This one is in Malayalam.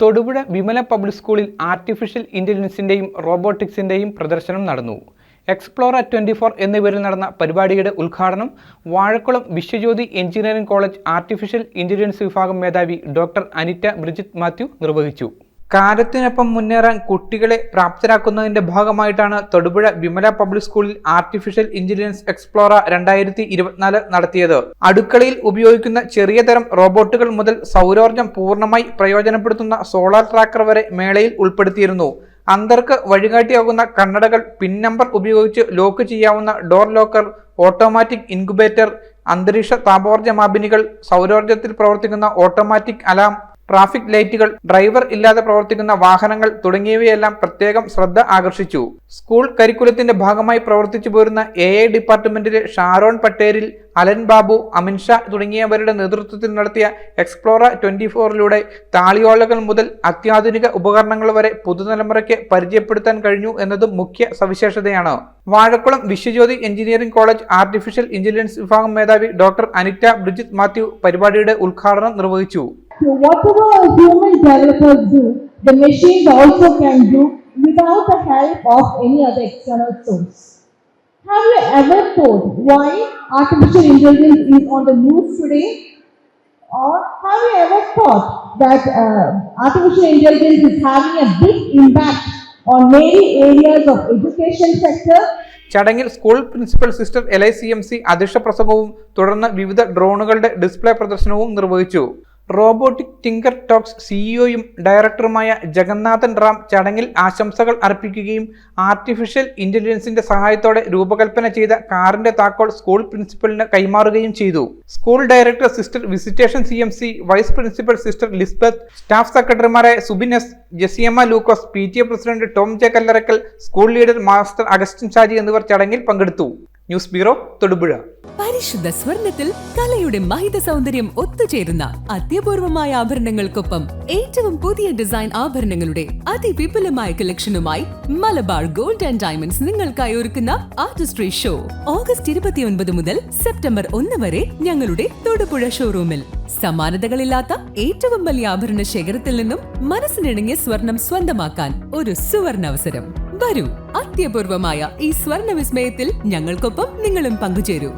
തൊടുപുഴ വിമല പബ്ലിക് സ്കൂളിൽ ആർട്ടിഫിഷ്യൽ ഇന്റലിജൻസിന്റെയും റോബോട്ടിക്സിന്റെയും പ്രദർശനം നടന്നു. എക്സ്പ്ലോറ 24 എന്ന പേരിൽ നടന്ന പരിപാടിയുടെ ഉദ്ഘാടനം Vazhakulam Vishwajyothi engineering college artificial intelligence വിഭാഗം മേധാവി ഡോക്ടർ അനിറ്റ ബ്രിജിത്ത് മാത്യു നിർവഹിച്ചു. കാലത്തിനൊപ്പം മുന്നേറാൻ കുട്ടികളെ പ്രാപ്തരാക്കുന്നതിന്റെ ഭാഗമായിട്ടാണ് തൊടുപുഴ വിമല പബ്ലിക് സ്കൂളിൽ ആർട്ടിഫിഷ്യൽ ഇന്റലിജൻസ് എക്സ്പ്ലോറ 2024 നടത്തിയത്. അടുക്കളയിൽ ഉപയോഗിക്കുന്ന ചെറിയ തരം റോബോട്ടുകൾ മുതൽ സൗരോർജ്ജം പൂർണ്ണമായി പ്രയോജനപ്പെടുത്തുന്ന സോളാർ ട്രാക്കർ വരെ മേളയിൽ ഉൾപ്പെടുത്തിയിരുന്നു. അന്തർക്ക് വഴികാട്ടിയാകുന്ന കണ്ണടകൾ, പിൻ നമ്പർ ഉപയോഗിച്ച് ലോക്ക് ചെയ്യാവുന്ന ഡോർ ലോക്കർ, ഓട്ടോമാറ്റിക് ഇൻക്യുബേറ്റർ, അന്തരീക്ഷ താപോർജ്ജ മാപിനികൾ, സൗരോർജ്ജത്തിൽ പ്രവർത്തിക്കുന്ന ഓട്ടോമാറ്റിക് അലാം, ട്രാഫിക് ലൈറ്റുകൾ, ഡ്രൈവർ ഇല്ലാതെ പ്രവർത്തിക്കുന്ന വാഹനങ്ങൾ തുടങ്ങിയവയെല്ലാം പ്രത്യേകം ശ്രദ്ധ ആകർഷിച്ചു. സ്കൂൾ കരിക്കുലത്തിന്റെ ഭാഗമായി പ്രവർത്തിച്ചു പോരുന്ന AI ഡിപ്പാർട്ട്മെന്റിലെ ഷാരോൺ പട്ടേരിൽ, അലൻ ബാബു, അമിൻ ഷാ തുടങ്ങിയവരുടെ നേതൃത്വത്തിൽ നടത്തിയ എക്സ്പ്ലോറ 24ലൂടെ താളിയോലകൾ മുതൽ അത്യാധുനിക ഉപകരണങ്ങൾ വരെ പുതുതലമുറയ്ക്ക് പരിചയപ്പെടുത്താൻ കഴിഞ്ഞു എന്നതും മുഖ്യ സവിശേഷതയാണ്. Vazhakulam Vishwajyothi engineering college artificial intelligence വിഭാഗം മേധാവി ഡോക്ടർ അനിറ്റ ബ്രിജിത്ത് മാത്യു പരിപാടിയുടെ ഉദ്ഘാടനം നിർവഹിച്ചു. So whatever human developers do, the machines also can do without the help of any other external source. Have you ever thought why artificial intelligence is on the news today? Or have you ever thought that artificial intelligence is having a big impact on many areas of education sector? ചടങ്ങിൽ സ്കൂൾ പ്രിൻസിപ്പൽ സിസ്റ്റർ LICMC അധ്യക്ഷ പ്രസംഗവും തുടർന്ന് വിവിധ ഡ്രോണുകളുടെ ഡിസ്പ്ലേ പ്രദർശനവും നിർവഹിച്ചു. റോബോട്ടിക് ടിങ്കർ ടോക്സ് സിഇഒയും ഡയറക്ടറുമായ ജഗന്നാഥൻ റാം ചടങ്ങിൽ ആശംസകൾ അർപ്പിക്കുകയും ആർട്ടിഫിഷ്യൽ ഇന്റലിജൻസിന്റെ സഹായത്തോടെ രൂപകൽപ്പന ചെയ്ത കാറിന്റെ താക്കോൽ സ്കൂൾ പ്രിൻസിപ്പലിന് കൈമാറുകയും ചെയ്തു. School director sister Visitation CMC, vice principal sister Lisbeth, staff സെക്രട്ടറിമാരായ Subin S, Jessiamma Lukose, PTA president Tom J Kallarackal, school leader master Augustine Shaji എന്നിവർ ചടങ്ങിൽ പങ്കെടുത്തു. News bureau, Thodupuzha. പരിശുദ്ധ സ്വർണത്തിൽ കലയുടെ മഹിത സൗന്ദര്യം ഒത്തുചേരുന്ന അത്യപൂർവമായ ആഭരണങ്ങൾക്കൊപ്പം ഏറ്റവും പുതിയ ഡിസൈൻ ആഭരണങ്ങളുടെ അതിവിപുലമായ കളക്ഷനുമായി മലബാർ ഗോൾഡ് ആൻഡ് ഡയമണ്ട്സ് നിങ്ങൾക്കായി ഒരുക്കുന്ന ആർട്ടിസ്ട്രി ഷോ ഓഗസ്റ്റ് 29 മുതൽ സെപ്റ്റംബർ 1 വരെ ഞങ്ങളുടെ തൊടുപുഴ ഷോറൂമിൽ. സമാനതകളില്ലാത്ത ഏറ്റവും വലിയ ആഭരണ ശേഖരത്തിൽ നിന്നും മനസ്സിനിണങ്ങിയ സ്വർണം സ്വന്തമാക്കാൻ ഒരു സുവർണാവസരം. വരൂ, അത്യപൂർവമായ ഈ സ്വർണ്ണ വിസ്മയത്തിൽ ഞങ്ങൾക്കൊപ്പം നിങ്ങളും പങ്കുചേരൂ.